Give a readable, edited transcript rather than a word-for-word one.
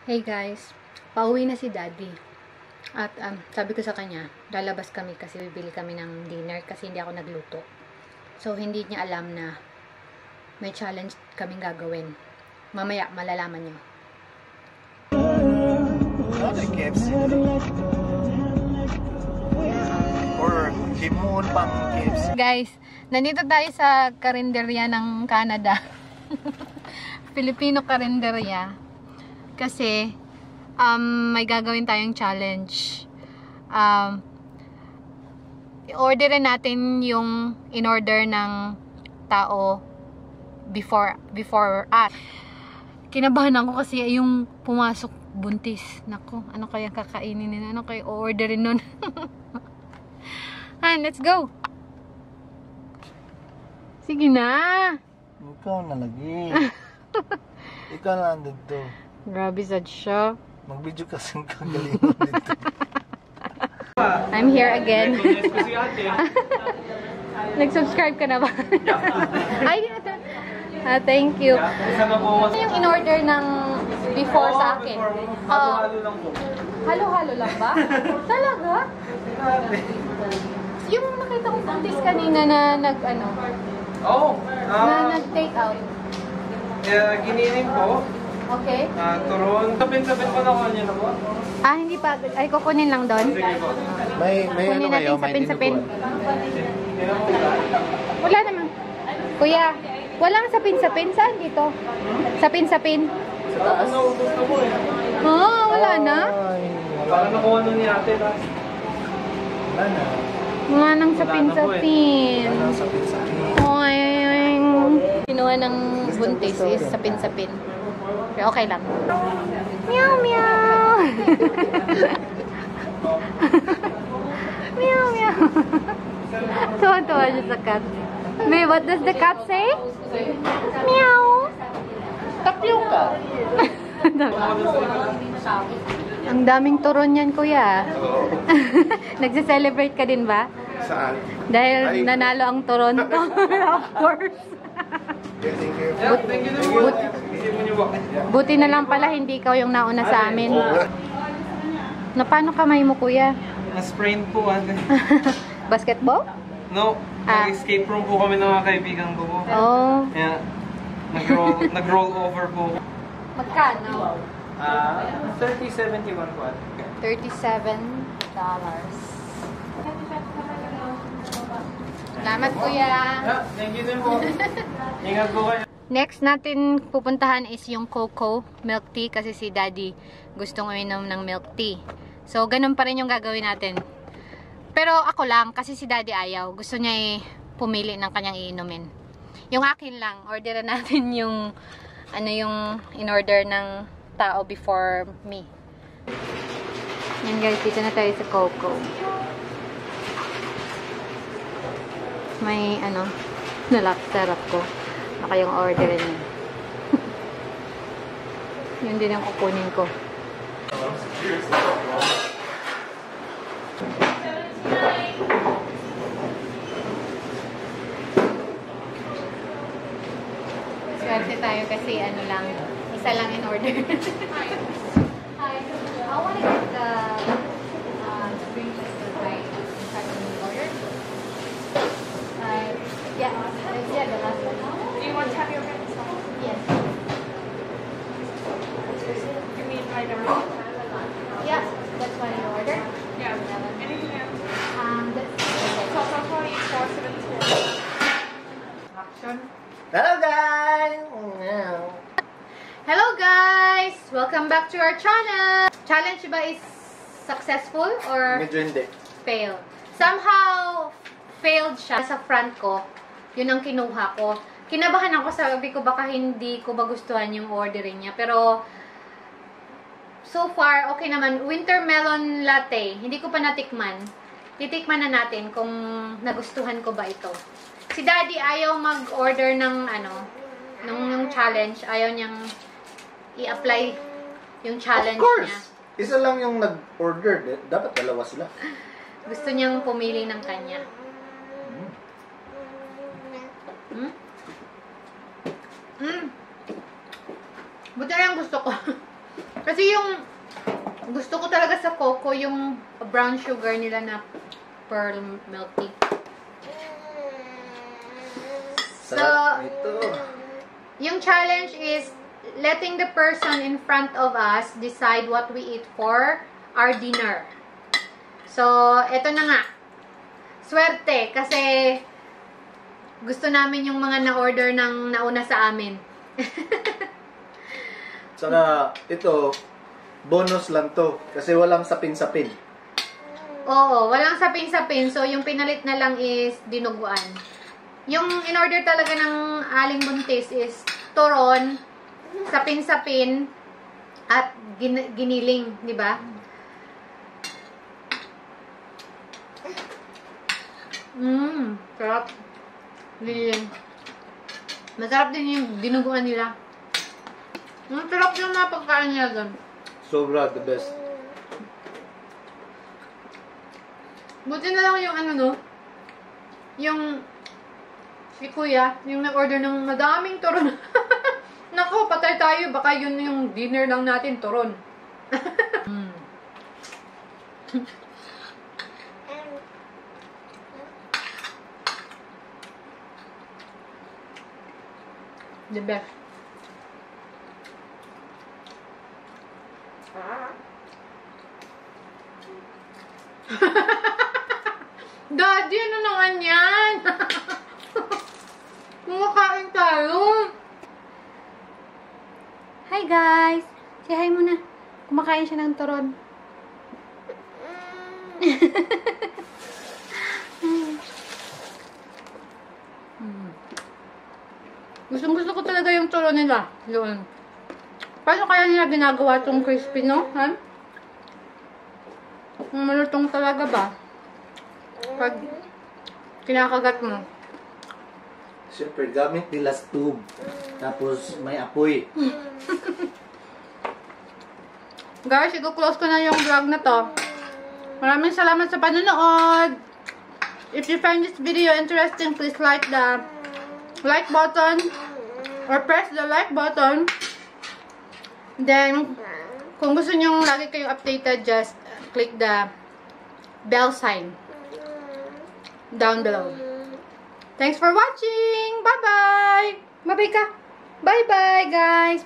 Hey guys, pauwi na si Daddy. At sabi ko sa kanya, lalabas kami kasi bibili kami ng dinner kasi hindi ako nagluto. So hindi niya alam na may challenge kaming gagawin. Mamaya malalaman niyo. KFC. Or Himoon pang KFC. Guys, nandito tayo sa karinderya ng Canada. Filipino karinderya. Kasi may gagawin tayong challenge. I-orderin natin yung in-order ng tao before us. Kinabahan ako kasi yung pumasok buntis. Nako, ano kaya kakainin nila? Ano kaya o-orderin nun? Let's go! Sige na! Ikaw na lagi. Ikaw na dito. Grabe sad siya. Mag-video kasi kagalingan dito. I'm here again. Nag-subscribe ka na ba? Ay, thank you. Ano yung in-order ng before sa akin? Halo-halo lang po. Halo-halo lang ba? Talaga? Yung nakita ko buntis kanina na nag-ano? Oo. Na nag-take out. Giniling po. Okay. Turon. Sapin-sapin po na kanya na po. Hindi pa. Ay, kukunin lang doon. Sige po. May Kunin ano kayo? natin May sapin-sapin. dinuguan. Wala naman. Kuya, walang sapin-sapin. Saan dito? Sapin-sapin. Sa taas. Naubos na po eh. Wala na. Ay, Para nakuha nun ni ate na. wala na. Wala nang sapin-sapin. Wala na sa pizza. Oing. Kinuha ng buntis is sapin-sapin. Pero okay lang. Meow, meow. Meow, meow. Tuwa-tuwa siya sa cat. May, what does the cat say? Meow. Tapioca. Ang daming turon yan, kuya. Nagse-celebrate ka din ba? Saan? Dahil nanalo ang Toronto. Of course. Thank you. Thank you naman. Isip mo niyo ba? Buti na lang pala hindi ikaw yung nauna sa amin. Na paano kamay mo, kuya? Na-sprain po ate. Basketball? No. Nag-escape room po kami ng mga kaibigan ko po. Oh. Kaya nag-roll over po. Magkano? 3071 po ate. $37. Salamat, kuya. Thank you din po. Ingat po kayo. Next natin pupuntahan is yung Coco milk tea kasi si Daddy gustong uminom ng milk tea. So, ganun pa rin yung gagawin natin. Pero ako lang kasi si Daddy ayaw. Gusto niya pumili ng kanyang iinumin. Yung akin lang, orderan natin yung yung in-order ng tao before me. Yan guys, dito na tayo sa Coco. May nalak ko. Baka yung order niya. Yun din ang kukunin ko. Swerte tayo kasi isa lang in order. Hi. I want to get the spring chicken pie inside of the order. Yeah, the last one. Do you want to have your breakfast? Yes. You mean like a roll? Yeah, that's what you order. Yeah. Anything else? That's Coca-Cola 472. Action. Hello guys! Hello guys! Welcome back to our channel! Challenge ba is successful or Medyo hindi. fail? Somehow, failed siya sa front ko. Yun ang kinuha ko. Kinabahan ako, sabi ko baka hindi ko magustuhan yung ordering niya. Pero, so far, okay naman. Winter melon latte. Hindi ko pa natikman. Titikman na natin kung nagustuhan ko ba ito. Si Daddy ayaw mag-order ng nung challenge. Ayaw niyang i-apply yung challenge Of course! niya. Isa lang yung nag-order. Dapat dalawa sila. Gusto niyang pumili ng kanya. Buti na yung gusto ko. Kasi yung gusto ko talaga sa coco, yung brown sugar nila na pearl milk tea. Sarap ito. Yung challenge is letting the person in front of us decide what we eat for our dinner. So, eto na nga. Swerte, kasi gusto namin yung mga na-order ng nauna sa amin. Saka, ito, bonus lang to. Kasi walang sapin-sapin. Oo, walang sapin-sapin. So, yung pinalit na lang is dinuguan. Yung in-order talaga ng Aling Buntis is turon, sapin-sapin, at giniling, di ba? Sarap. Giniling. Masarap din yung dinuguan nila. Masarap yung mga pagkain nila doon. Sobra, the best. Buti na lang yung ano no, yung si kuya, yung nag-order ng madaming turon. Nako, patay tayo. Baka yun yung dinner lang natin, turon. The best. Daddy, ano naman yan? Kumakain tayo. Hi guys! Say hi muna. Kumakain siya ng turon. Gusto ko talaga yung turon nila. Yun. Paano kaya nila ginagawa itong crispy, no? Ha? Malutong talaga ba? Pag kinakagat mo. Siyempre, gamit nila tube. Tapos, may apoy. Guys, i-close ko na yung vlog na to. Maraming salamat sa panonood. If you find this video interesting, please like the like button or press the like button. Then, kung gusto nyo lagi kayong updated, just click the bell sign down below. Thanks for watching! Bye-bye! Bye-bye ka! Bye-bye, guys!